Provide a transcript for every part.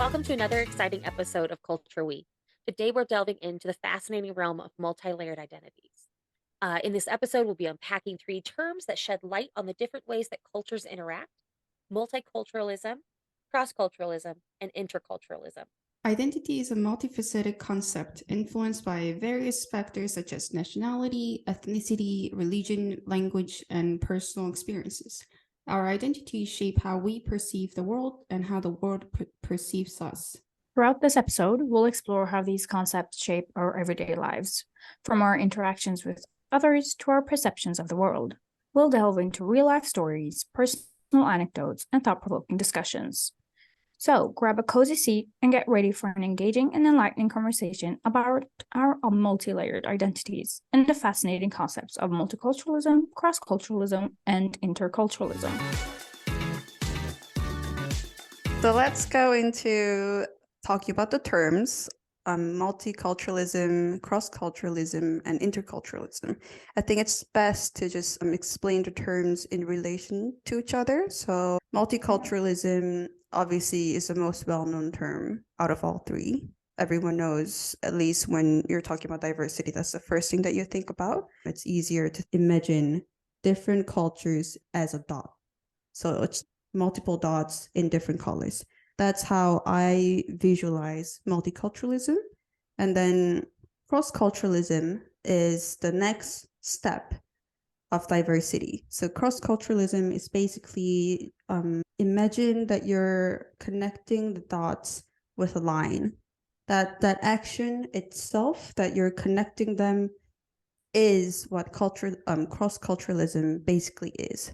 Welcome to another exciting episode of CulturWe. Today we're delving into the fascinating realm of multi-layered identities. In this episode, we'll be unpacking three terms that shed light on the different ways that cultures interact: multiculturalism, cross-culturalism, and interculturalism. Identity is a multifaceted concept influenced by various factors such as nationality, ethnicity, religion, language, and personal experiences. Our identities shape how we perceive the world and how the world perceives us. Throughout this episode, we'll explore how these concepts shape our everyday lives, from our interactions with others to our perceptions of the world. We'll delve into real-life stories, personal anecdotes, and thought-provoking discussions. So grab a cozy seat and get ready for an engaging and enlightening conversation about our multi-layered identities and the fascinating concepts of multiculturalism, cross-culturalism, and interculturalism. So let's go into talking about the terms multiculturalism, cross-culturalism, and interculturalism. I think it's best to just explain the terms in relation to each other. So multiculturalism obviously is the most well-known term out of all three. Everyone knows, at least when you're talking about diversity, that's the first thing that you think about. It's easier to imagine different cultures as a dot. So it's multiple dots in different colors. That's how I visualize multiculturalism. And then cross-culturalism is the next step of diversity. So cross-culturalism is basically imagine that you're connecting the dots with a line. That action itself, that you're connecting them, is what cross-culturalism basically is.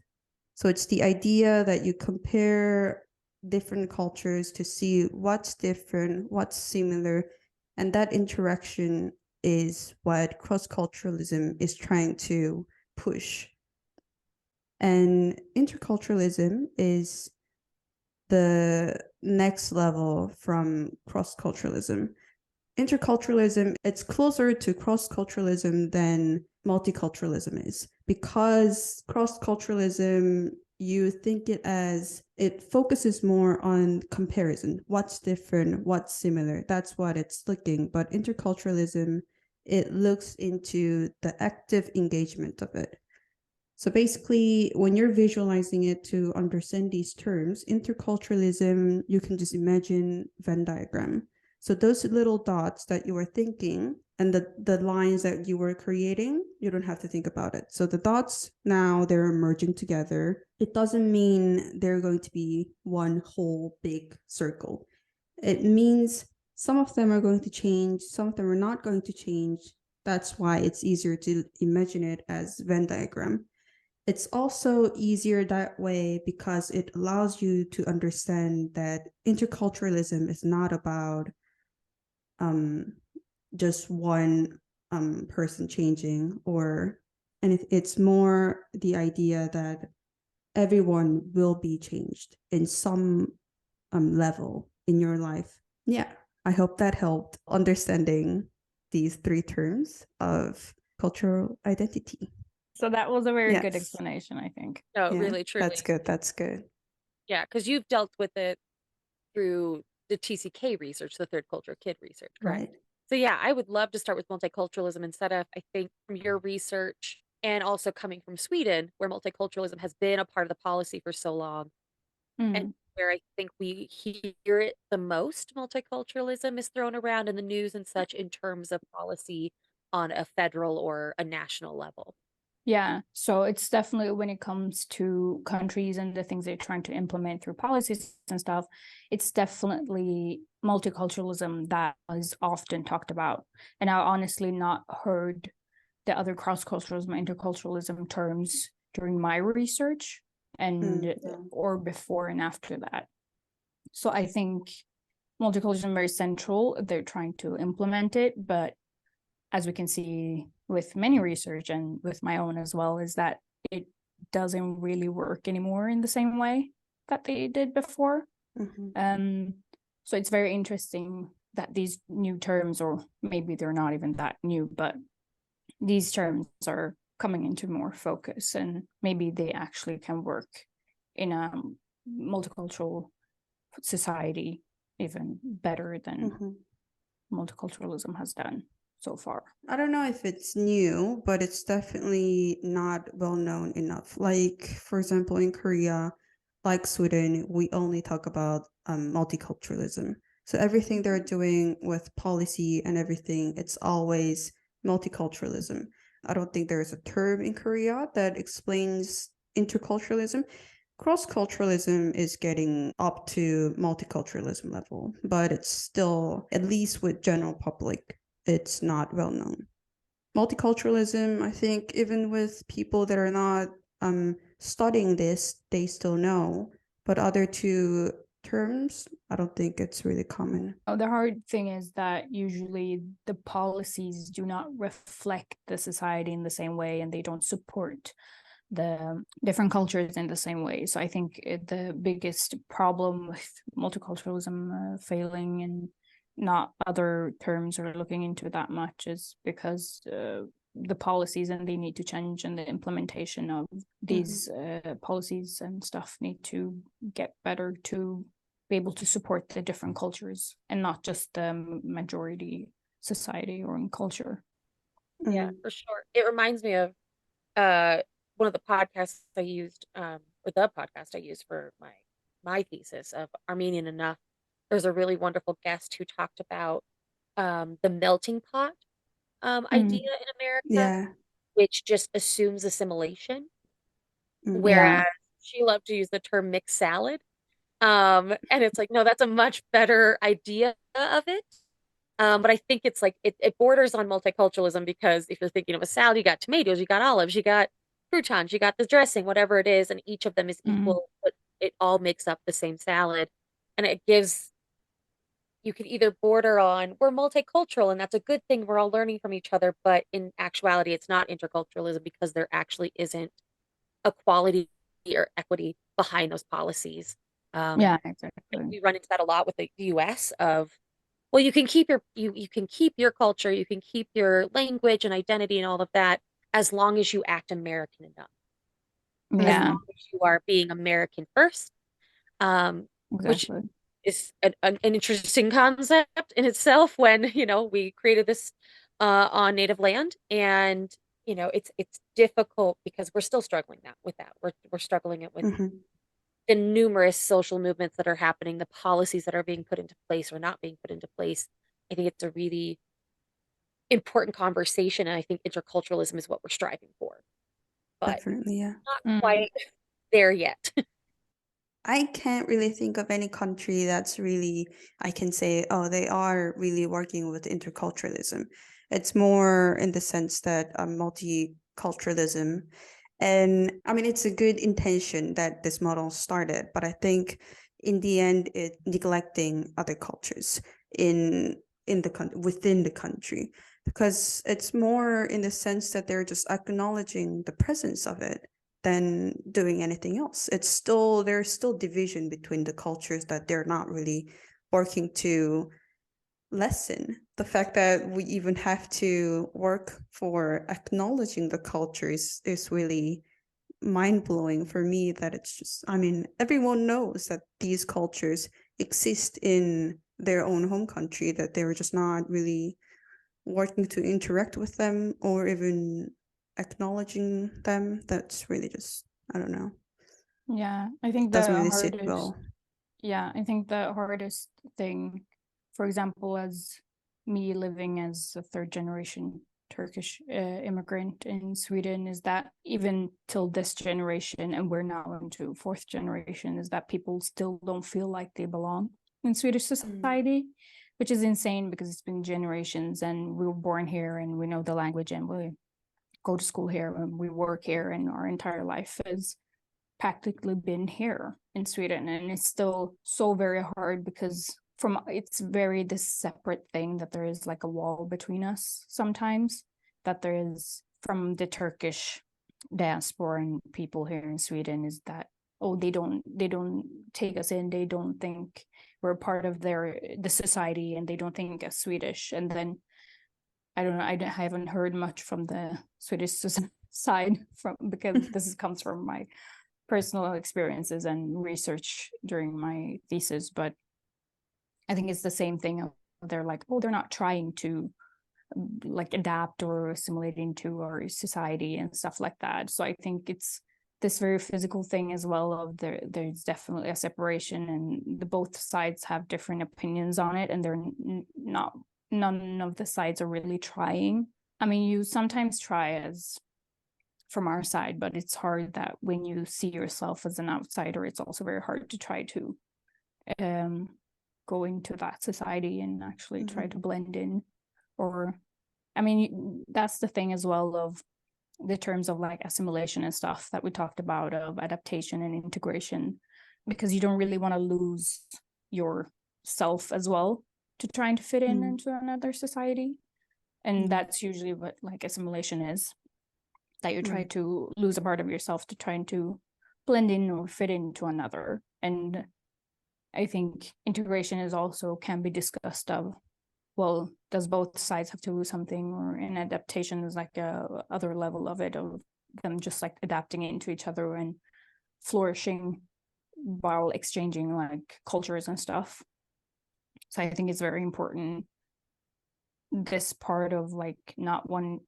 So it's the idea that you compare different cultures to see what's different, what's similar, and that interaction is what cross-culturalism is trying to push. And interculturalism is the next level from cross-culturalism. Interculturalism, it's closer to cross-culturalism than multiculturalism is, because cross-culturalism, you think it focuses more on comparison. What's different, what's similar, that's what it's looking. But interculturalism, it looks into the active engagement of it. So basically, when you're visualizing it to understand these terms, interculturalism, you can just imagine Venn diagram. So those little dots that you were thinking and the lines that you were creating, you don't have to think about it. So the dots now, they're merging together. It doesn't mean they're going to be one whole big circle. It means some of them are going to change, some of them are not going to change. That's why it's easier to imagine it as Venn diagram. It's also easier that way because it allows you to understand that interculturalism is not about just one person changing, and it's more the idea that everyone will be changed in some level in your life. Yeah, I hope that helped understanding these three terms of cultural identity. So that was a very good explanation, I think. No, yeah, really, truly. That's good. Yeah, because you've dealt with it through the TCK research, the Third Culture Kid research, correct? Right. So yeah, I would love to start with multiculturalism instead of, I think, from your research and also coming from Sweden, where multiculturalism has been a part of the policy for so long, and where I think we hear it the most. Multiculturalism is thrown around in the news and such in terms of policy on a federal or a national level. Yeah, so it's definitely, when it comes to countries and the things they're trying to implement through policies and stuff, it's definitely multiculturalism that is often talked about. And I honestly not heard the other cross-culturalism, interculturalism terms during my research and or before and after that. So I think multiculturalism is very central. They're trying to implement it, but as we can see with many research and with my own as well, is that it doesn't really work anymore in the same way that they did before. So it's very interesting that these new terms, or maybe they're not even that new, but these terms are coming into more focus, and maybe they actually can work in a multicultural society even better than Mhm. multiculturalism has done so far. I don't know if it's new, but it's definitely not well known enough. Like, for example, in Korea, like Sweden, we only talk about multiculturalism. So everything they're doing with policy and everything, it's always multiculturalism. I don't think there's a term in Korea that explains interculturalism. Cross-culturalism is getting up to multiculturalism level, but it's still, at least with general public, it's not well known. Multiculturalism, I think, even with people that are not studying this, they still know. But other two terms, I don't think it's really common. The hard thing is that usually the policies do not reflect the society in the same way, and they don't support the different cultures in the same way. So I think the biggest problem with multiculturalism failing and not other terms are looking into that much is because the policies, and they need to change, and the implementation of these policies and stuff need to get better to be able to support the different cultures and not just the majority society or culture. Yeah, for sure. It reminds me of one of the podcasts I used, or the podcast I used for my thesis of Armenian Enough. There's a really wonderful guest who talked about the melting pot idea in America, Yeah. which just assumes assimilation, Yeah. whereas she loved to use the term mixed salad. And it's like, no, that's a much better idea of it. But I think it's like it borders on multiculturalism, because if you're thinking of a salad, you got tomatoes, you got olives, you got croutons, you got the dressing, whatever it is, and each of them is equal, but it all makes up the same salad. And it gives, you can either border on, we're multicultural and that's a good thing, we're all learning from each other, but in actuality, it's not interculturalism because there actually isn't equality or equity behind those policies. Yeah, exactly. We run into that a lot with the US of, well, you can keep your you can keep your culture, you can keep your language and identity and all of that as long as you act American enough. As Yeah, long as you are being American first, which exactly. is an interesting concept in itself when, we created this on native land, and it's difficult because we're still struggling with that. We're struggling it with the numerous social movements that are happening, the policies that are being put into place or not being put into place. I think it's a really important conversation, and I think interculturalism is what we're striving for, but Definitely, yeah. not quite there yet. I can't really think of any country that's really, I can say, oh, they are really working with interculturalism. It's more in the sense that multiculturalism, and I mean, it's a good intention that this model started, but I think in the end, it neglecting other cultures within the country, because it's more in the sense that they're just acknowledging the presence of it than doing anything else. There's still division between the cultures that they're not really working to lessen. The fact that we even have to work for acknowledging the cultures is really mind-blowing for me, that it's just, I mean, everyone knows that these cultures exist in their own home country, that they're just not really working to interact with them or even acknowledging them. That's really just, I don't know. Yeah, I think Doesn't the really sit hardest, well. yeah, I think the hardest thing, for example, as me living as a third generation Turkish immigrant in Sweden, is that even till this generation, and we're now into fourth generation, is that people still don't feel like they belong in Swedish society, which is insane because it's been generations, and we were born here and we know the language and we go to school here and we work here, and our entire life has practically been here in Sweden. And it's still so very hard because it's very this separate thing that there is like a wall between us sometimes, that there is from the Turkish diaspora and people here in Sweden, is that, oh, they don't take us in, they don't think we're part of the society, and they don't think us Swedish. And then I don't know, I haven't heard much from the Swedish side because this comes from my personal experiences and research during my thesis, but I think it's the same thing. They're like, oh, they're not trying to like adapt or assimilate into our society and stuff like that. So I think it's this very physical thing as well of there's definitely a separation, and the both sides have different opinions on it, and they're not, none of the sides are really trying. I mean, you sometimes try as from our side, but it's hard that when you see yourself as an outsider, it's also very hard to try to go into that society and actually try to blend in. Or I mean, that's the thing as well of the terms of like assimilation and stuff that we talked about, of adaptation and integration, because you don't really want to lose yourself as well to trying to fit in into another society. And that's usually what like assimilation is, that you try to lose a part of yourself to trying to blend in or fit into another. And I think integration is also can be discussed of, well, does both sides have to lose something, or an adaptation is like a other level of it, of them just like adapting into each other and flourishing while exchanging like cultures and stuff. So I think it's very important, this part of like not one,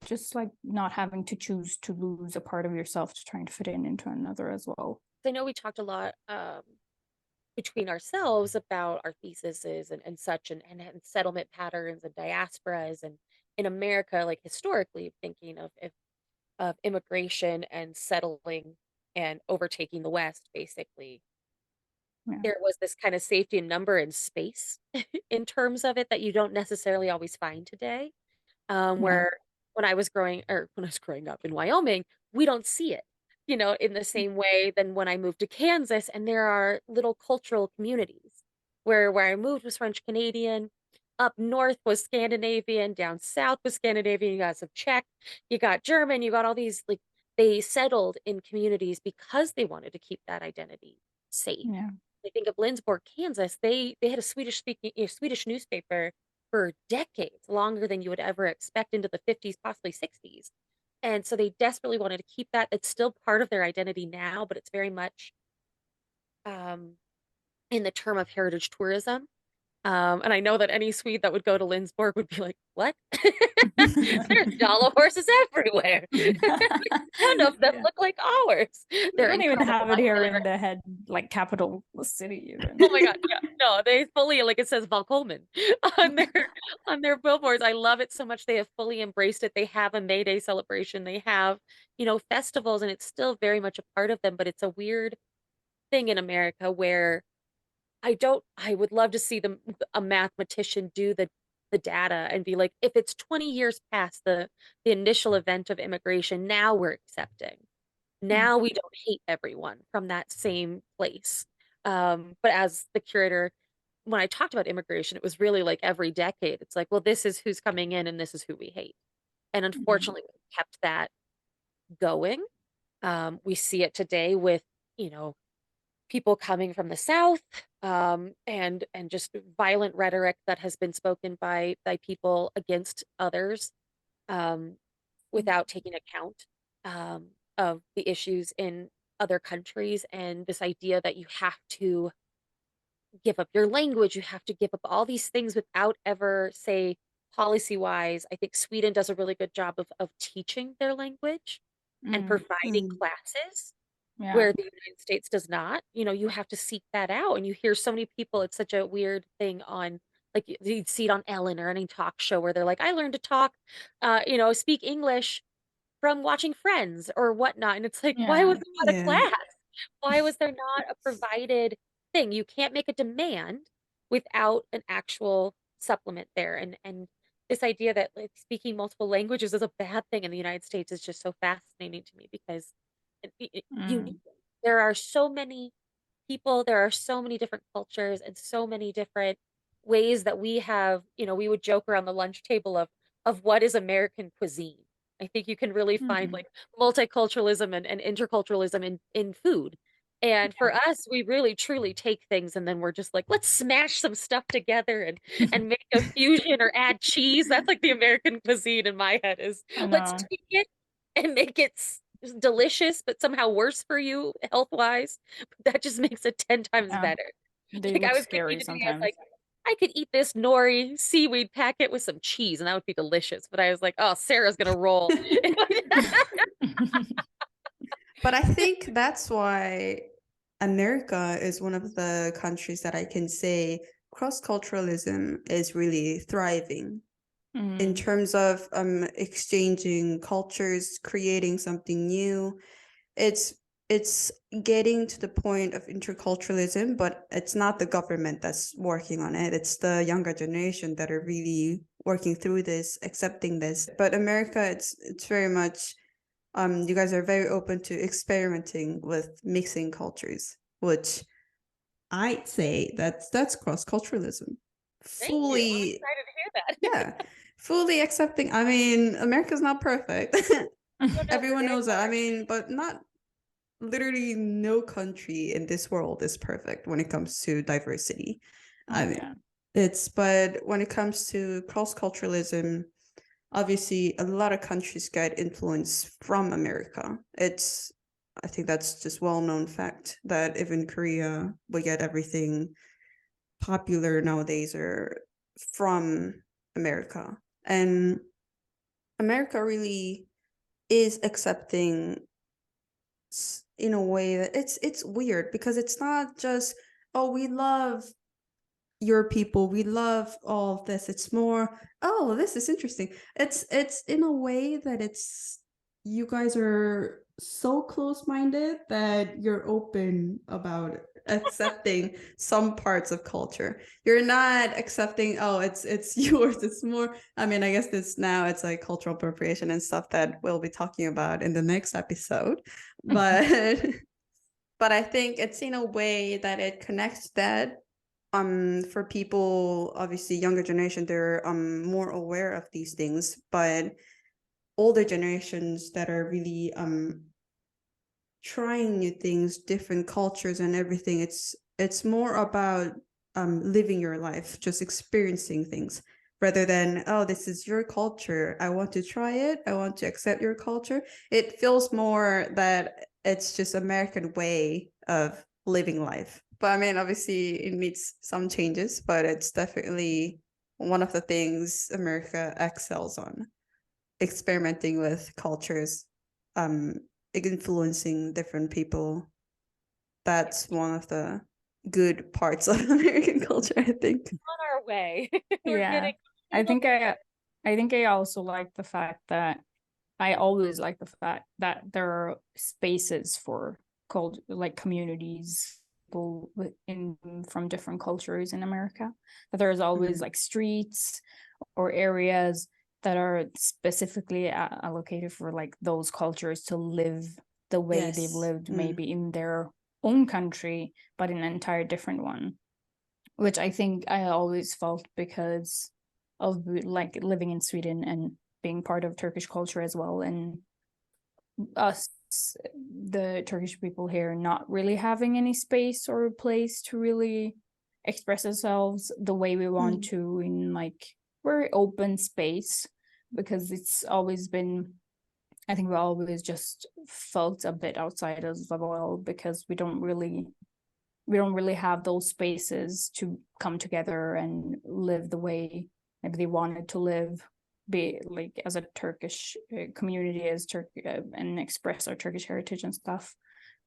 just like not having to choose to lose a part of yourself to trying to fit in into another as well. I know we talked a lot between ourselves about our theses and such, and settlement patterns and diasporas, and in America, like historically thinking of immigration and settling and overtaking the West, basically. Yeah. There was this kind of safety in number and space in terms of it that you don't necessarily always find today. Where when I was growing up in Wyoming, we don't see it, in the same way than when I moved to Kansas, and there are little cultural communities where I moved was French Canadian, up north was Scandinavian, down south was Scandinavian, you got some Czech, you got German, you got all these, like, they settled in communities because they wanted to keep that identity safe. Yeah. I think of Lindsborg, Kansas, they had a Swedish newspaper for decades, longer than you would ever expect, into the 50s, possibly 60s. And so they desperately wanted to keep that. It's still part of their identity now, but it's very much in the term of heritage tourism. And I know that any Swede that would go to Lindsborg would be like, what? There's dollar horses everywhere. None of them look like ours. They They're don't even have it incredible. here in the head, like capital city even. Oh my God, yeah. No, they fully, like, it says Valcomen on their billboards. I love it so much. They have fully embraced it. They have a May Day celebration. They have, festivals, and it's still very much a part of them, but it's a weird thing in America where I would love to see a mathematician do the data and be like, if it's 20 years past the initial event of immigration, now we're accepting. Now we don't hate everyone from that same place. But as the curator, when I talked about immigration, it was really like every decade, it's like, well, this is who's coming in and this is who we hate. And unfortunately, we kept that going. We see it today with, people coming from the South, and just violent rhetoric that has been spoken by people against others, without taking account of the issues in other countries, and this idea that you have to give up your language, you have to give up all these things without ever, say, policy wise. I think Sweden does a really good job of teaching their language and providing classes where the United States does not. You have to seek that out, and you hear so many people. It's such a weird thing on, like, you'd see it on Ellen or any talk show where they're like, I learned to talk, speak English from watching Friends or whatnot. And it's like, why was there not a class? Why was there not a provided thing? You can't make a demand without an actual supplement there. And this idea that, like, speaking multiple languages is a bad thing in the United States is just so fascinating to me, because you need them. There are so many people, there are so many different cultures and so many different ways that we have, we would joke around the lunch table of what is American cuisine. I think you can really find like multiculturalism and interculturalism in food. And for us, we really truly take things and then we're just like, let's smash some stuff together and make a fusion or add cheese. That's like the American cuisine in my head, is let's take it and make it delicious, but somehow worse for you health wise. That just makes it 10 times better. They Like, look I was scary thinking today, I was sometimes. like, I could eat this nori seaweed packet with some cheese and that would be delicious. But I was like, oh, Sarah's gonna roll. But I think that's why America is one of the countries that I can say cross-culturalism is really thriving in terms of exchanging cultures, creating something new. It's getting to the point of interculturalism, but it's not the government that's working on it. It's the younger generation that are really working through this, accepting this. But America, it's very much you guys are very open to experimenting with mixing cultures, which I'd say that's cross-culturalism. Thank you. I'm Fully, excited to hear that. yeah, fully accepting. I mean, America's not perfect. Everyone knows that. I mean, but not literally no country in this world is perfect when it comes to diversity. I mean, but when it comes to cross-culturalism, obviously a lot of countries get influence from America. I think that's just well-known fact that even Korea, we get everything popular nowadays are from America. And America really is accepting in a way that it's weird because it's not just, oh, we love your people, we love all of this. It's more, oh, this is interesting. It's in a way that it's, you guys are so close-minded that you're open about accepting some parts of culture. You're not accepting, oh, it's yours. It's more, I mean, I guess it's like cultural appropriation and stuff that we'll be talking about in the next episode. But but I think it's in a way that it connects that for people, obviously younger generation, they're more aware of these things, but older generations that are really trying new things, different cultures and everything, it's more about living your life, just experiencing things rather than, oh, this is your culture, I want to try it, I want to accept your culture. It feels more that it's just American way of living life. But I mean, obviously it needs some changes, but it's definitely one of the things America excels on, experimenting with cultures, influencing different people. That's one of the good parts of American culture, I think. On our way. We're Yeah, getting I think I also like the fact that I always like the fact that there are spaces for like communities, people from different cultures in America. That there's always like streets or areas that are specifically allocated for like those cultures to live the way they've lived, maybe in their own country, but in an entire different one. Which I think I always felt because of like living in Sweden and being part of Turkish culture as well, and us, the Turkish people here, not really having any space or place to really express ourselves the way we want to in like very open space, because it's always been, I think we always just felt a bit outside of the world because we don't really have those spaces to come together and live the way maybe they wanted to live, be like as a Turkish community, as and express our Turkish heritage and stuff,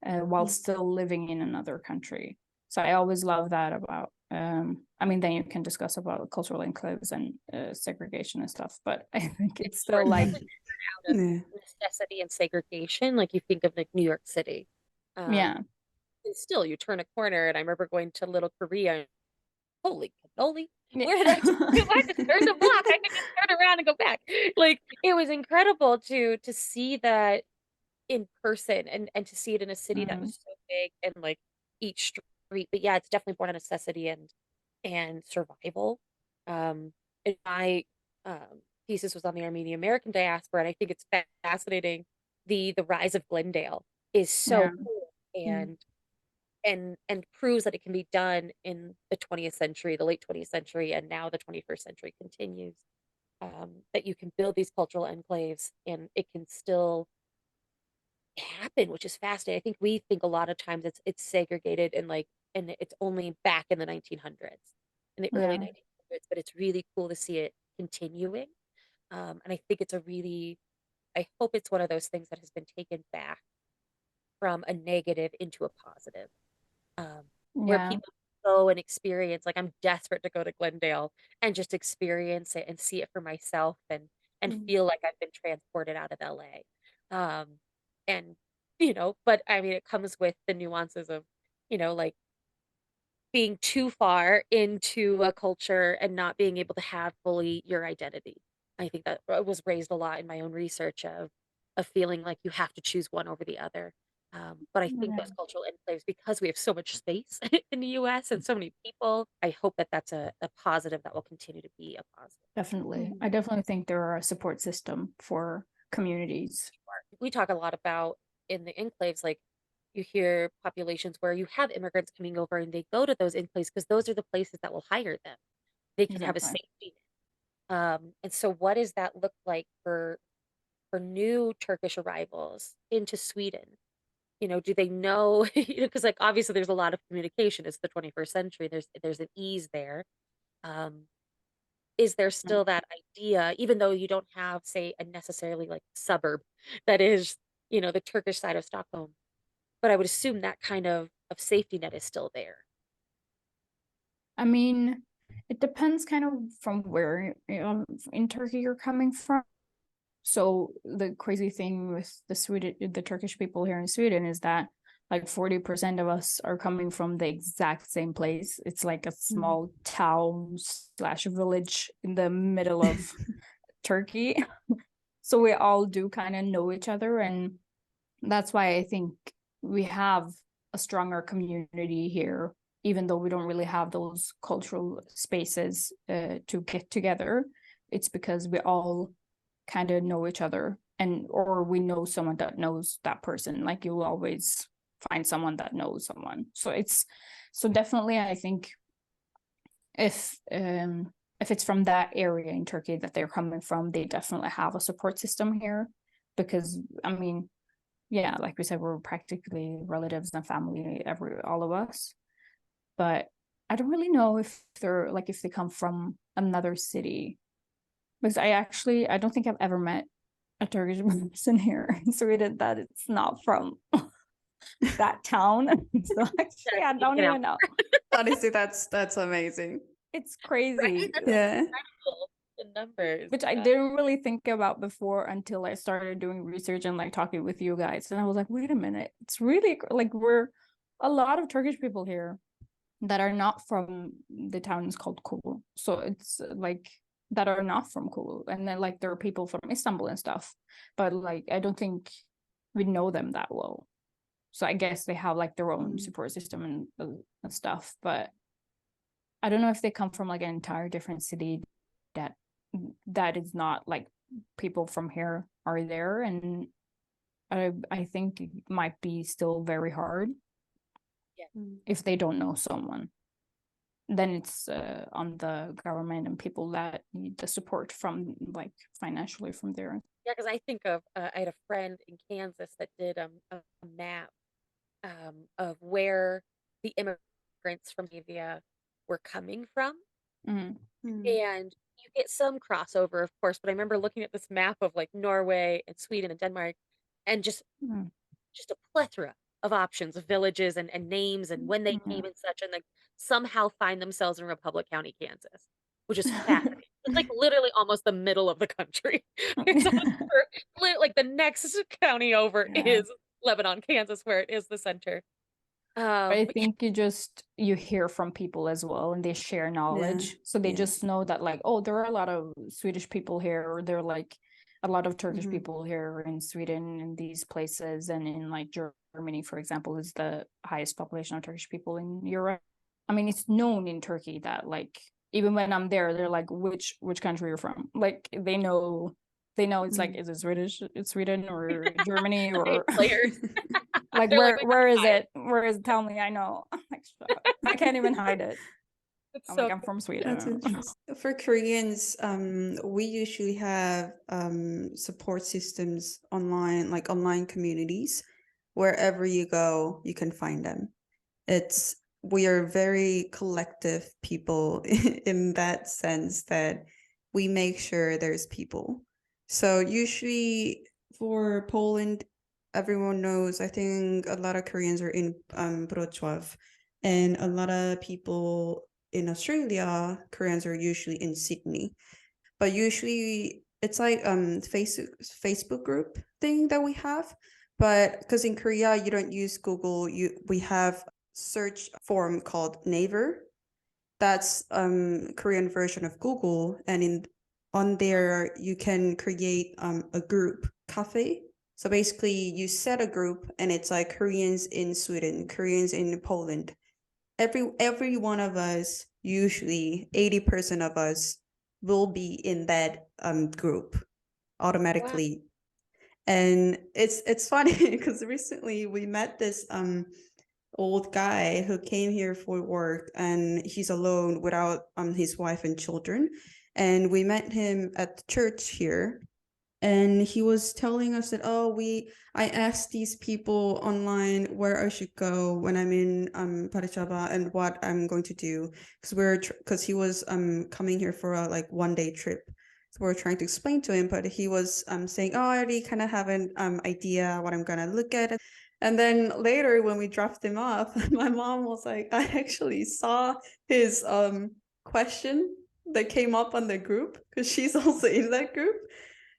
while still living in another country. So I always love that about, I mean, then you can discuss about cultural enclaves and segregation and stuff, but I think it's still like out of necessity and segregation. Like you think of like New York City. Yeah. And still, you turn a corner, and I remember going to Little Korea. Holy cannoli! Yeah. Where did I just turn the block? I could just turn around and go back. Like it was incredible to see that in person and to see it in a city that was so big and like each street. But yeah, it's definitely born of necessity and survival. And my thesis was on the Armenian American diaspora, and I think it's fascinating. The rise of Glendale is so cool and proves that it can be done in the 20th century, the late 20th century, and now the 21st century continues. That you can build these cultural enclaves and it can still happen, which is fascinating. I think we think a lot of times it's segregated and like, and it's only back in the 1900s. in the early 1900s, but it's really cool to see it continuing. And I think I hope it's one of those things that has been taken back from a negative into a positive, where Yeah. people go and experience, like, I'm desperate to go to Glendale and just experience it and see it for myself and feel like I've been transported out of LA. Um, and, but I mean, it comes with the nuances of, like being too far into a culture and not being able to have fully your identity. I think that was raised a lot in my own research of feeling like you have to choose one over the other. But I think Yeah. those cultural enclaves, because we have so much space in the US and so many people, I hope that that's a positive that will continue to be a positive. Definitely. I definitely think there are a support system for communities. We talk a lot about in the enclaves, like you hear populations where you have immigrants coming over and they go to those enclaves because those are the places that will hire them. They can have a Exactly. safety net. And so what does that look like for new Turkish arrivals into Sweden? Do they know, because like obviously there's a lot of communication. It's the 21st century. There's an ease there. Um, is there still that idea, even though you don't have, say, a necessarily like suburb that is, the Turkish side of Stockholm, but I would assume that kind of safety net is still there. I mean, it depends kind of from where in Turkey you're coming from. So the crazy thing with the Turkish people here in Sweden is that like 40% of us are coming from the exact same place. It's like a small town / village in the middle of Turkey. So we all do kind of know each other, and that's why I think we have a stronger community here, even though we don't really have those cultural spaces to get together. It's because we all kind of know each other, or we know someone that knows that person. Like you'll always find someone that knows someone. So definitely I think if it's from that area in Turkey that they're coming from, they definitely have a support system here, because I mean, yeah, like we said, we're practically relatives and family, all of us. But I don't really know if they come from another city, because I don't think I've ever met a Turkish person here in Sweden that it's not from that town. So actually, I don't even know. Honestly, that's amazing. It's crazy. Right? That's Yeah. incredible, the numbers. Which I didn't really think about before until I started doing research and like talking with you guys. And I was like, wait a minute, it's really like we're a lot of Turkish people here that are not from the town is called Kulu. So it's like that are not from Kulu. And then like there are people from Istanbul and stuff, but like I don't think we know them that well. So I guess they have like their own support system and stuff, but I don't know if they come from like an entire different city that is not like people from here are there, and I think it might be still very hard if they don't know someone. Then it's on the government and people that need the support from like financially from there. Yeah, because I think of I had a friend in Kansas that did a map of where the immigrants from Scandinavia were coming from. And you get some crossover, of course, but I remember looking at this map of like Norway and Sweden and Denmark, and just a plethora of options of villages and names and when they came and such, and like somehow find themselves in Republic County, Kansas, which is fascinating. It's like literally almost the middle of the country. It's like the next county over is Lebanon, Kansas, where it is the center. I think you hear from people as well, and they share knowledge. So they just know that like, oh, there are a lot of Swedish people here, or there are like a lot of Turkish people here in Sweden in these places, and in like Germany, for example, is the highest population of Turkish people in Europe. I mean, it's known in Turkey that like even when I'm there, they're like, which country you're from? Like they know it's like, is it Sweden or Germany or like where is it? Where is it? Tell me, I know. Like, I can't even hide it. I'm from Sweden. That's interesting. For Koreans, we usually have support systems online, like online communities. Wherever you go, you can find them. It's we are very collective people in that sense that we make sure there's people. So usually for Poland, everyone knows, I think a lot of Koreans are in Wrocław, and a lot of people in Australia, Koreans are usually in Sydney. But usually it's like Facebook group thing that we have. But because in Korea you don't use Google, we have search form called Naver. That's Korean version of Google, and on there you can create a group cafe. So basically you set a group and it's like Koreans in Sweden, Koreans in Poland. Every one of us, usually 80% of us, will be in that group automatically. Wow. And it's funny because recently we met this old guy who came here for work, and he's alone without his wife and children. And we met him at the church here, and he was telling us that, I asked these people online where I should go when I'm in Parachaba and what I'm going to do, because he was coming here for a like 1-day trip. So we're trying to explain to him, but he was saying, I already kind of have an idea what I'm gonna look at. And then later when we dropped him off, my mom was like, I actually saw his question that came up on the group, because she's also in that group.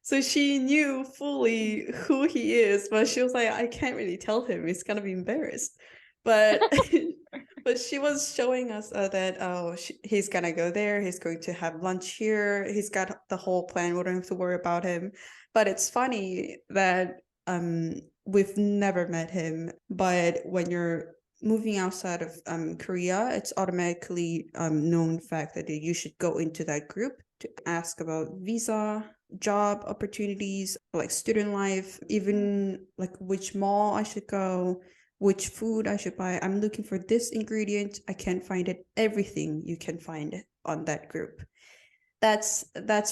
So she knew fully who he is, but she was like, I can't really tell him. He's gonna be embarrassed. But but she was showing us that he's gonna go there. He's going to have lunch here. He's got the whole plan. We don't have to worry about him. But it's funny that we've never met him. But when you're moving outside of Korea, it's automatically known fact that you should go into that group to ask about visa, job opportunities, like student life, even like which mall I should go, which food I should buy. I'm looking for this ingredient. I can't find it. Everything you can find on that group. That's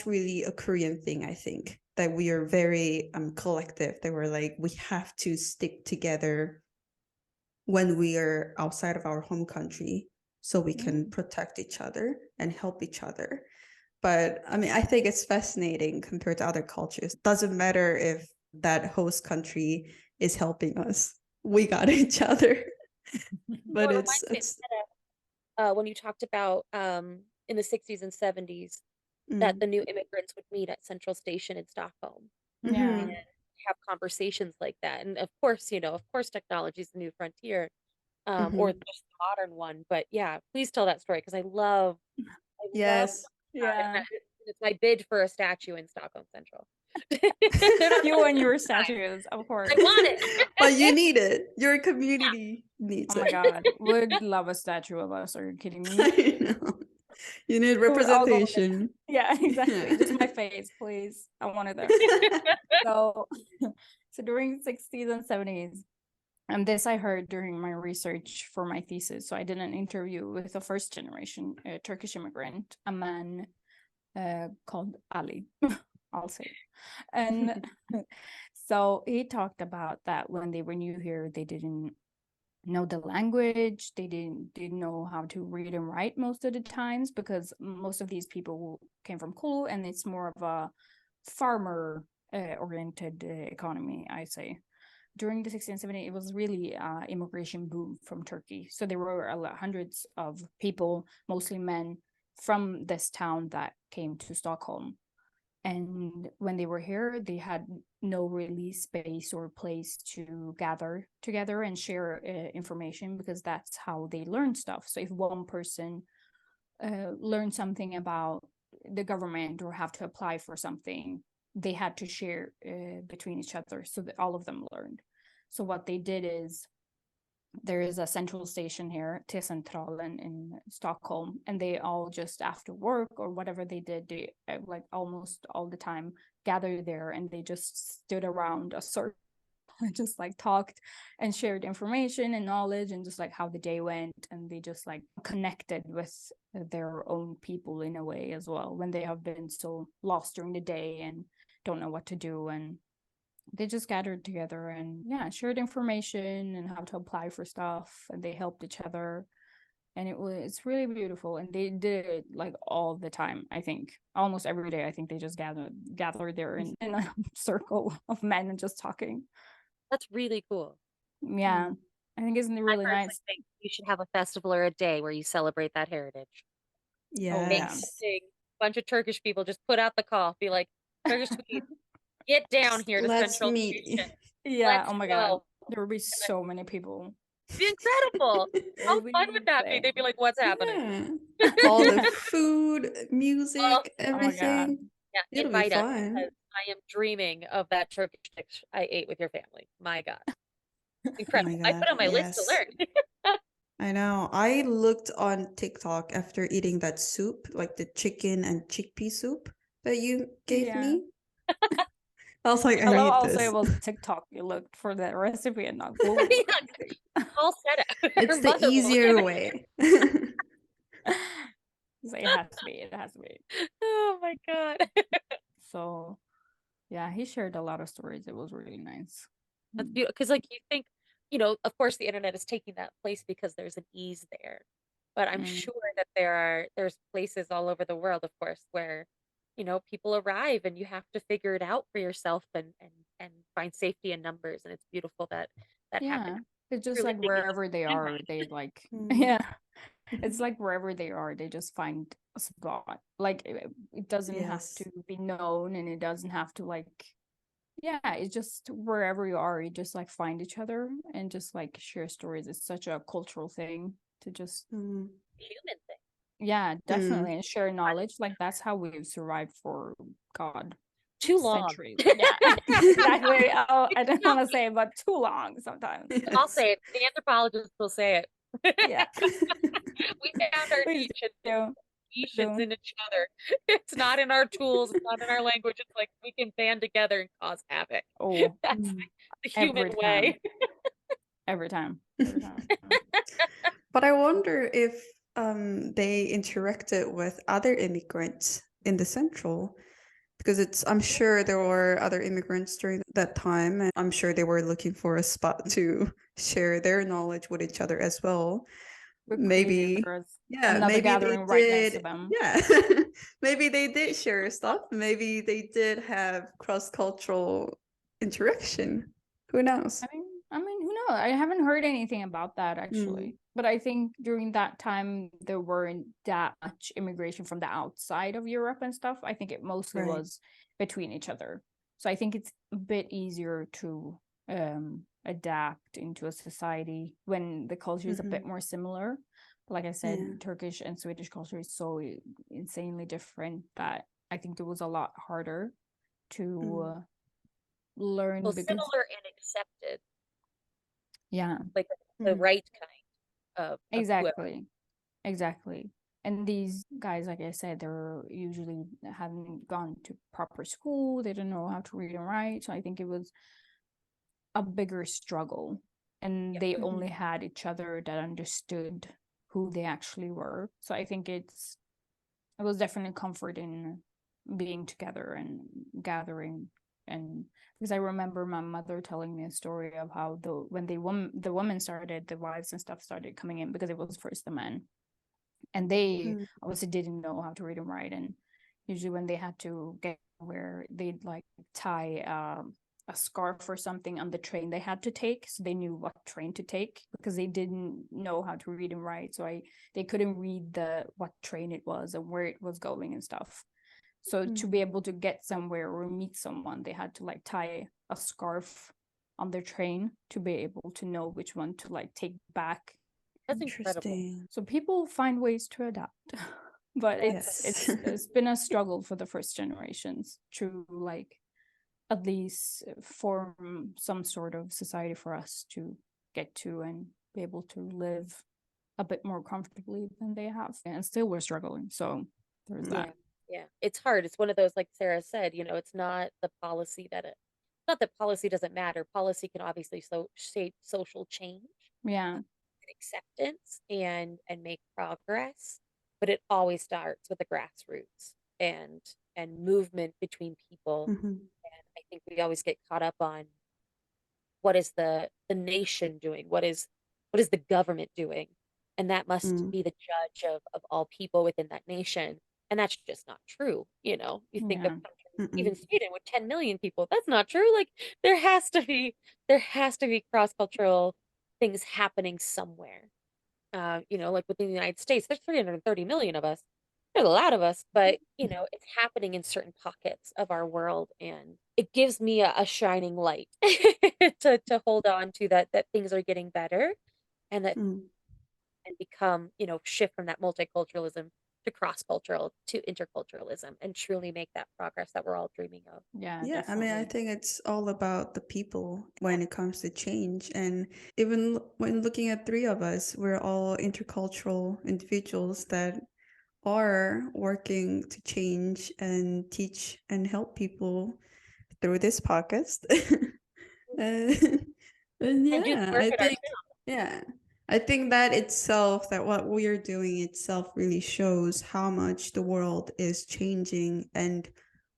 really a Korean thing, I think, that we are very collective. That we're like, we have to stick together when we are outside of our home country so we can protect each other and help each other. But I mean, I think it's fascinating compared to other cultures. Doesn't matter if that host country is helping us. We got each other. But it's when you talked about in the 60s and 70s that the new immigrants would meet at Central Station in Stockholm and have conversations like that. And of course, technology is the new frontier, or just the modern one. But yeah, please tell that story, because I love yes. Yeah. It's my bid for a statue in Stockholm Central. You and your statues, of course. I want it. But you need it. Your community needs it. Oh my God. Would love a statue of us. Are you kidding me? I know. You need representation. Yeah, exactly. Just my face, please. I want it there. So during the 60s and 70s, and this I heard during my research for my thesis. So I did an interview with a first generation Turkish immigrant, a man called Ali, I'll say. And so he talked about that when they were new here, they didn't know the language. They didn't know how to read and write most of the times, because most of these people came from Kulu, and it's more of a farmer oriented economy, I say. During the 60s and 70s, it was really immigration boom from Turkey. So there were hundreds of people, mostly men, from this town that came to Stockholm. And when they were here, they had no really space or place to gather together and share information, because that's how they learn stuff. So if one person learned something about the government or have to apply for something, they had to share between each other so that all of them learned. So what they did is, there is a central station here, T-centralen in Stockholm, and they all just after work or whatever they did, they like almost all the time gathered there, and they just stood around a circle and just like talked and shared information and knowledge and just like how the day went, and they just like connected with their own people in a way as well, when they have been so lost during the day and don't know what to do. And they just gathered together and shared information and how to apply for stuff, and they helped each other. and it's really beautiful, and they did it like all the time. I think almost every day. I think they just gather there in a circle of men and just talking. That's really cool. Yeah, I think isn't it really I personally nice? think you should have a festival or a day where you celebrate that heritage. Make yeah. a big bunch of Turkish people just put out the call, be like, Turkish Swedes, get down here to Let's Central meet. Station. Yeah. Let's Oh my God, go. there would be so many people. It'd be incredible. It How would be fun would that be? insane. They'd be like, what's happening? Yeah. All the food, Oh, music, Oh my God. everything. yeah, It'll be invite us fun. because I am dreaming of that Turkish dish I ate with your family. My God. Incredible. I put God, on my list to yes. learn. I know. I looked on TikTok after eating that soup, like the chicken and chickpea soup that you gave Yeah. me. I was like, I I love need also this. it was TikTok. You looked for that recipe and not Google. Yeah, all set up. It's the Mother will- easier way. So it has to be. It has to be. Oh my God. So yeah, he shared a lot of stories. It was really nice. That's beautiful. Because like you think, of course the internet is taking that place because there's an ease there. But I'm sure that there's places all over the world, of course, where, people arrive and you have to figure it out for yourself and find safety in numbers. And it's beautiful that Yeah, happened. it's just Really like think it was wherever they handmade. are, they like Mm. yeah. It's like wherever they are, they just find a spot. Like it doesn't have Yes. to be known, and it doesn't have to like yeah, it's just wherever you are, you just like find each other and just like share stories. It's such a cultural thing to just Mm. Human thing. yeah, definitely, and share knowledge. Like that's how we've survived for God Too long. centuries. Yeah, exactly. Oh, I don't want to say, but too long sometimes. I'll say it. The anthropologists will say it. Yeah, We found our we niche and do. niche do. is in each other. It's not in our tools, it's not in our language. It's like we can band together and cause havoc. Oh, That's Mm. the human every way. every time. Every time. But I wonder if they interacted with other immigrants in the Central, because I'm sure there were other immigrants during that time, and I'm sure they were looking for a spot to share their knowledge with each other as well. We're crazy Maybe, if there's yeah, another maybe they gathering right next to did. them. Yeah, maybe they did share stuff. Maybe they did have cross-cultural interaction. Who knows? I mean, who knows? I haven't heard anything about that actually. But I think during that time there weren't that much immigration from the outside of Europe and stuff. I think it mostly Right. was between each other. So I think it's a bit easier to adapt into a society when the culture is a bit more similar. Like I said, Yeah. Turkish and Swedish culture is so insanely different that I think it was a lot harder to learn Well, because similar and accepted, yeah, like the right kind of whoever. exactly. And these guys, like I said, they're usually haven't gone to proper school. They don't know how to read and write. So I think it was a bigger struggle. And they only had each other that understood who they actually were. So I think it was definitely comfort in being together and gathering. And because I remember my mother telling me a story of how when the women started, the wives and stuff started coming in, because it was first the men, and they obviously didn't know how to read and write. And usually when they had to get where they'd like tie a scarf or something on the train they had to take, so they knew what train to take, because they didn't know how to read and write. So they couldn't read what train it was and where it was going and stuff. So to be able to get somewhere or meet someone, they had to like tie a scarf on their train to be able to know which one to like take back. That's incredible. So people find ways to adapt. But it's been a struggle for the first generations to like at least form some sort of society for us to get to and be able to live a bit more comfortably than they have. And still we're struggling. So there's that. Yeah, it's hard. It's one of those, like Sarah said, it's not the policy not that policy doesn't matter. Policy can obviously shape social change. Yeah. And acceptance and make progress, but it always starts with the grassroots and movement between people. And I think we always get caught up on what is the nation doing, what is the government doing, and that must Mm. be the judge of all people within that nation. And that's just not true. You think of Yeah. countries, Mm-mm. even Sweden with 10 million people. That's not true. Like there has to be cross-cultural things happening somewhere. Like within the United States, there's 330 million of us. There's a lot of us, but it's happening in certain pockets of our world, and it gives me a shining light to hold on to that things are getting better, and that Mm. and become, shift from that multiculturalism to cross-cultural to interculturalism and truly make that progress that we're all dreaming of. Yeah, Yeah, I mean, I definitely. think it's all about the people when it comes to change. And even when looking at three of us, we're all intercultural individuals that are working to change and teach and help people through this podcast. and, and And do the yeah, work I in think, ourselves. yeah, I think that itself, that what we are doing itself really shows how much the world is changing and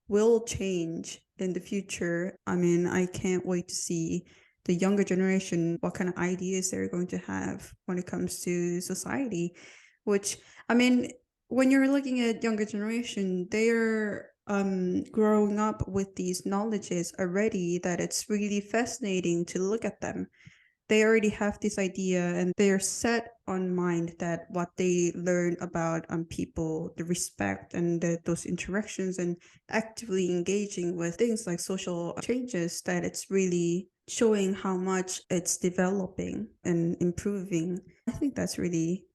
will change in the future. I mean, I can't wait to see the younger generation, what kind of ideas they're going to have when it comes to society, which, I mean, when you're looking at younger generation, they're growing up with these knowledges already that it's really fascinating to look at them. They already have this idea and they're set on mind that what they learn about people, the respect and those interactions and actively engaging with things like social changes, that it's really showing how much it's developing and improving. I think that's really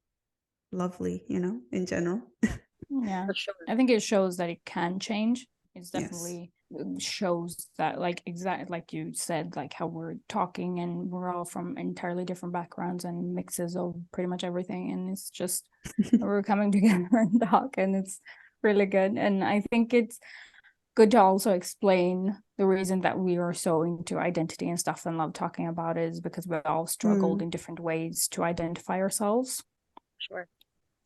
lovely, in general. Yeah, For sure. I think it shows that it can change. It's Yes. definitely shows that, like, exactly like you said, like how we're talking and we're all from entirely different backgrounds and mixes of pretty much everything, and it's just we're coming together and talk, and it's really good. And I think it's good to also explain the reason that we are so into identity and stuff and love talking about it is because we all struggled in different ways to identify ourselves. Sure.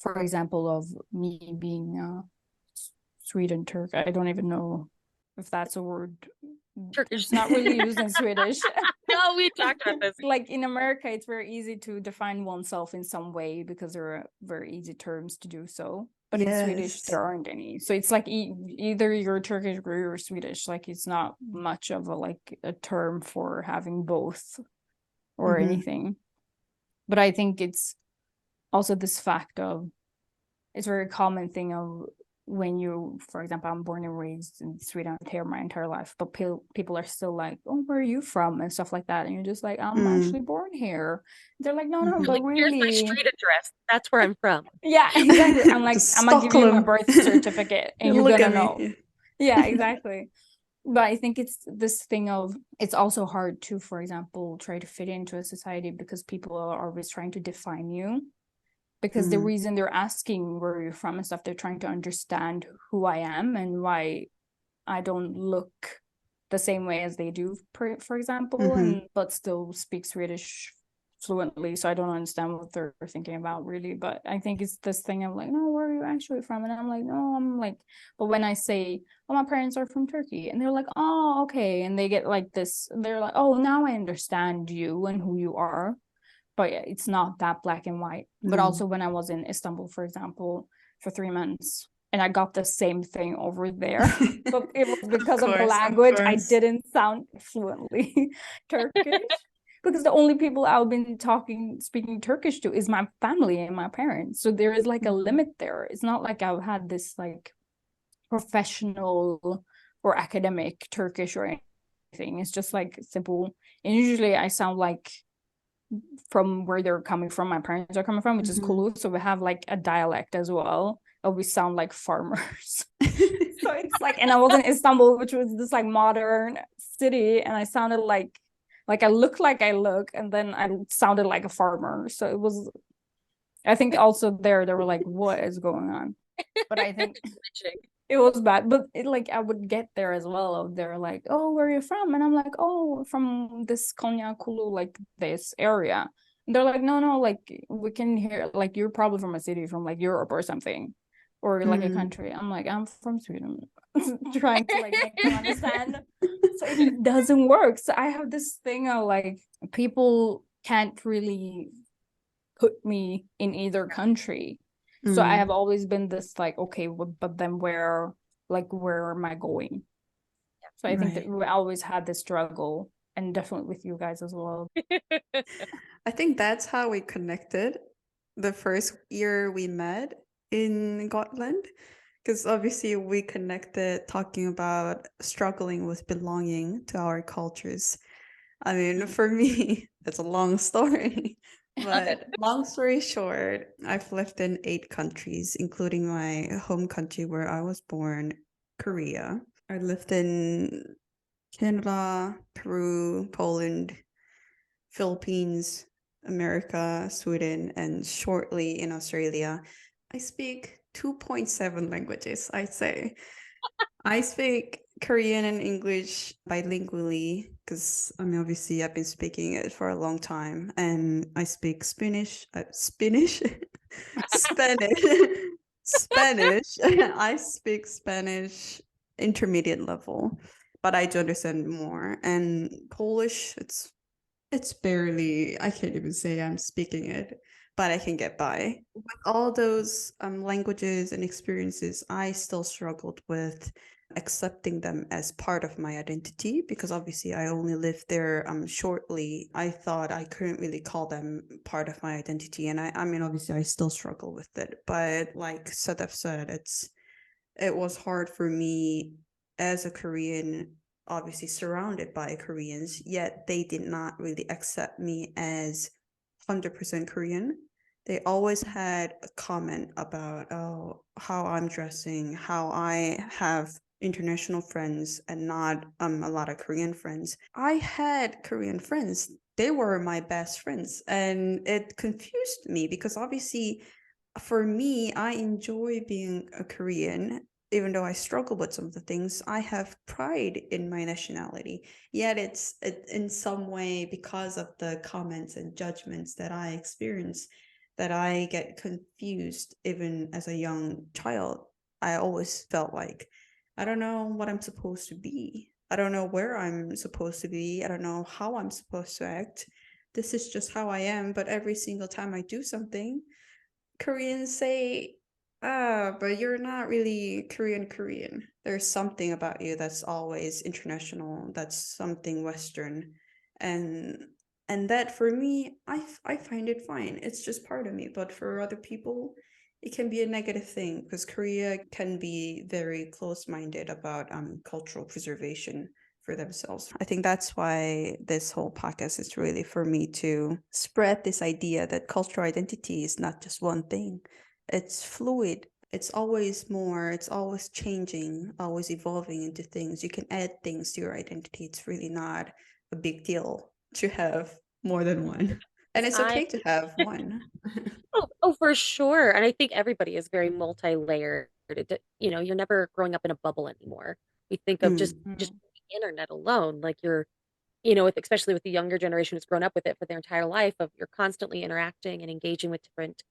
For example, of me being Sweden Turk. I don't even know if that's a word. Turkish. It's not really used in Swedish. No, we talked about this. Like in America, it's very easy to define oneself in some way because there are very easy terms to do so. But in Swedish, Yes. there aren't any. So it's like either you're Turkish or you're Swedish. Like it's not much of a term for having both or anything. But I think it's also this fact of, it's a very common thing of when you, for example, I'm born and raised in Sweden my entire life, but people are still like, oh, where are you from? And stuff like that. And you're just like, I'm actually born here. They're like, no, but Like, here's my really. street address. That's where I'm from. Yeah, exactly. I'm like, I'm gonna give you my birth certificate and you're Look gonna at know. me. Yeah, exactly. But I think it's this thing of, it's also hard to, for example, try to fit into a society because people are always trying to define you. Because the reason they're asking where you're from and stuff, they're trying to understand who I am and why I don't look the same way as they do, for example, and but still speak Swedish fluently. So I don't understand what they're thinking about really. But I think it's this thing of like, no, where are you actually from? And I'm like, no, I'm like, but when I say, oh, my parents are from Turkey, and they're like, oh, okay, and they get like this, they're like, oh, now I understand you and who you are. But yeah, it's not that black and white. But also when I was in Istanbul, for example, for 3 months, and I got the same thing over there. But it was because of the language. I didn't sound fluently Turkish. Because the only people I've been speaking Turkish to is my family and my parents. So there is like a limit there. It's not like I've had this like professional or academic Turkish or anything. It's just like simple. And usually I sound like from where they're coming from, my parents are coming from, which is cool. So we have like a dialect as well. We sound like farmers. So it's like, and I was in Istanbul, which was this like modern city, and I sounded like I look, and then I sounded like a farmer. So it was, I think also they were like, what is going on? But I think it was bad. But it, like, I would get there as well. They're like, oh, where are you from? And I'm like, oh, from this Konya Kulu, like this area. And they're like, no, like we can hear, like, you're probably from a city from like Europe or something, or like a country. I'm like, I'm from Sweden. Trying to like make them understand. So it doesn't work. So I have this thing of like, people can't really put me in either country. So I have always been this like, okay, but then where am I going? So I think that we always had this struggle, and definitely with you guys as well. I think that's how we connected the first year we met in Gotland, because obviously we connected talking about struggling with belonging to our cultures. I mean, for me, it's a long story, but long story short, I've lived in 8 countries, including my home country where I was born, Korea. I lived in Canada, Peru, Poland, Philippines, America, Sweden, and shortly in Australia. I speak 2.7 languages, I'd say. I speak Korean and English bilingually because I mean, obviously, I've been speaking it for a long time, and I speak Spanish, Spanish, Spanish, Spanish. I speak Spanish intermediate level, but I do understand more. And Polish, it's barely, I can't even say I'm speaking it, but I can get by. With all those languages and experiences, I still struggled with accepting them as part of my identity because obviously I only lived there shortly. I thought I couldn't really call them part of my identity. And I mean, obviously I still struggle with it. But like Sadaf said, it was hard for me as a Korean, obviously surrounded by Koreans, yet they did not really accept me as 100% Korean. They always had a comment about, oh, how I'm dressing, how I have international friends and not a lot of Korean friends. I had Korean friends. They were my best friends. And it confused me because obviously for me, I enjoy being a Korean. Even though I struggle with some of the things, I have pride in my nationality. Yet it's in some way because of the comments and judgments that I experience that I get confused even as a young child. I always felt like I don't know what I'm supposed to be. I don't know where I'm supposed to be. I don't know how I'm supposed to act. This is just how I am. But every single time I do something, Koreans say, but you're not really Korean. There's something about you that's always international, that's something Western. And that for me, I find it fine. It's just part of me. But for other people, it can be a negative thing because Korea can be very close-minded about cultural preservation for themselves. I think that's why this whole podcast is really for me to spread this idea that cultural identity is not just one thing. It's fluid. It's always more. It's always changing, always evolving into things. You can add things to your identity. It's really not a big deal to have more than one. And it's okay to have one. Oh, for sure. And I think everybody is very multi-layered. You're never growing up in a bubble anymore. We think of just the internet alone, like especially with the younger generation who's grown up with it for their entire life, of you're constantly interacting and engaging with different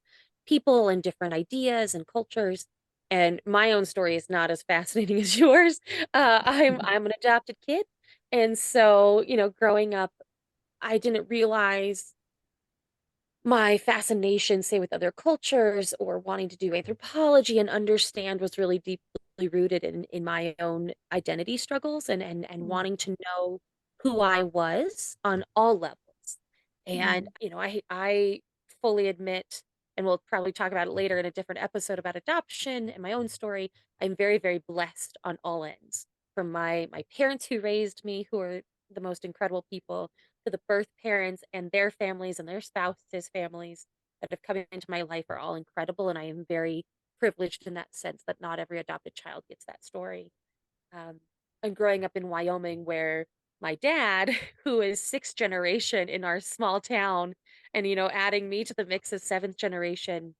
people and different ideas and cultures. And my own story is not as fascinating as yours. I'm an adopted kid. And so, growing up, I didn't realize my fascination, say, with other cultures or wanting to do anthropology and understand was really deeply rooted in my own identity struggles and wanting to know who I was on all levels. And, I fully admit, and we'll probably talk about it later in a different episode about adoption and my own story, I'm very, very blessed on all ends. From my parents who raised me, who are the most incredible people, to the birth parents and their families and their spouses' families that have come into my life are all incredible. And I am very privileged in that sense that not every adopted child gets that story. And growing up in Wyoming, where my dad, who is 6th generation in our small town, and, adding me to the mix as 7th generation,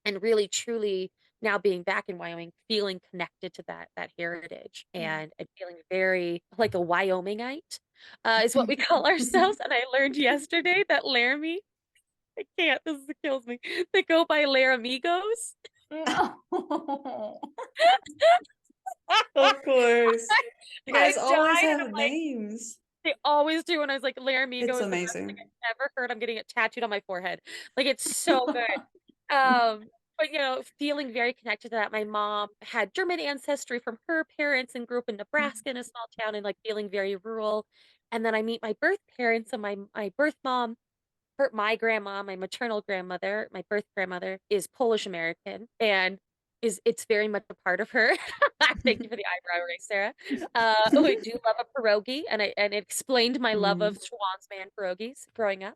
and really truly now being back in Wyoming, feeling connected to that heritage and feeling very like a Wyomingite is what we call ourselves. And I learned yesterday that Laramie, I can't, this kills me. They go by Laramigos. No. Of course. You guys always died, and have I'm like, names. They always do, and I was like, Laramigo It's is the best thing amazing. I've ever heard. I'm getting it tattooed on my forehead. Like, it's so good. But, feeling very connected to that. My mom had German ancestry from her parents and grew up in Nebraska in a small town and, like, feeling very rural. And then I meet my birth parents and my birth mom, my grandma, my maternal grandmother, my birth grandmother is Polish American and it's very much a part of her. Thank you for the eyebrow raise, Sarah. I do love a pierogi, and it explained my love of Schwan's man pierogies growing up.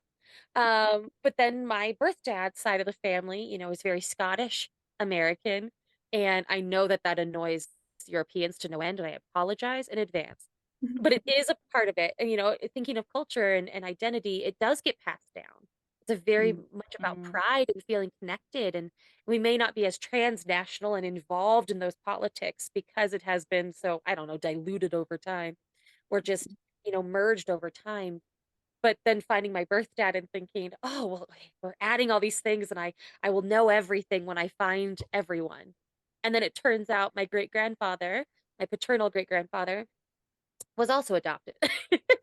But then my birth dad's side of the family, is very Scottish American, and I know that that annoys Europeans to no end, and I apologize in advance. But it is a part of it. And, thinking of culture and identity, it does get passed down. It's a very much about pride and feeling connected. And we may not be as transnational and involved in those politics because it has been so, I don't know, diluted over time or just, merged over time. But then finding my birth dad and thinking, oh, well, we're adding all these things and I will know everything when I find everyone. And then it turns out my great grandfather, my paternal great grandfather, was also adopted.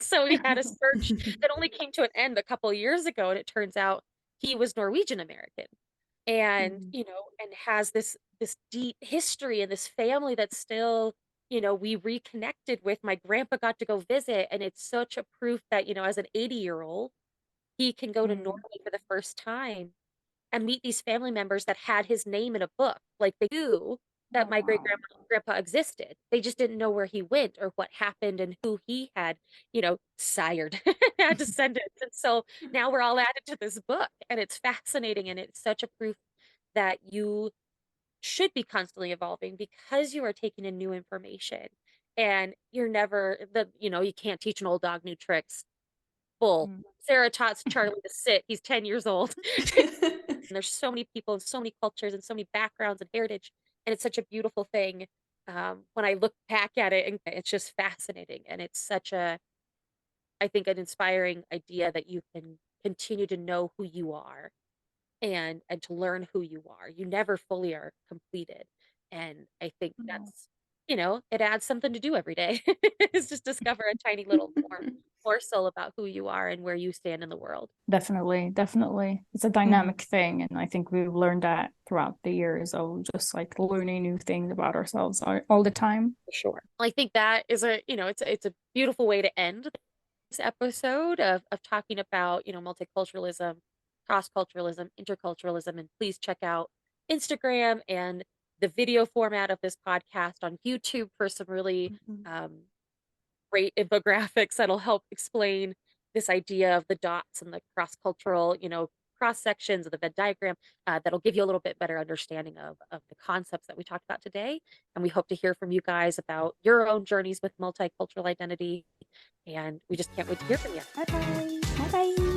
So we had a search that only came to an end a couple of years ago, and it turns out he was Norwegian American and, and has this deep history and this family that's still, we reconnected with. My grandpa got to go visit, and it's such a proof that, as an 80-year-old, he can go to Norway for the first time and meet these family members that had his name in a book. Like, they knew that my great grandpa existed. They just didn't know where he went or what happened and who he had, sired, had descendants. And so now we're all added to this book, and it's fascinating. And it's such a proof that you should be constantly evolving because you are taking in new information. And you're never you can't teach an old dog new tricks. Bull. Sarah taught Charlie to sit. He's 10 years old. And there's so many people and so many cultures and so many backgrounds and heritage. And it's such a beautiful thing when I look back at it. And it's just fascinating. And it's such I think, an inspiring idea that you can continue to know who you are and to learn who you are. You never fully are completed. And I think that's, it adds something to do every day. Is just discover a tiny little morsel about who you are and where you stand in the world. Definitely. It's a dynamic thing. And I think we've learned that throughout the years of just like learning new things about ourselves all the time. For sure. I think that is it's a beautiful way to end this episode of talking about, multiculturalism, cross-culturalism, interculturalism. And please check out Instagram and the video format of this podcast on YouTube for some really great infographics that'll help explain this idea of the dots and the cross-cultural, cross sections of the Venn diagram. That'll give you a little bit better understanding of the concepts that we talked about today. And we hope to hear from you guys about your own journeys with multicultural identity. And we just can't wait to hear from you. Bye bye. Bye bye.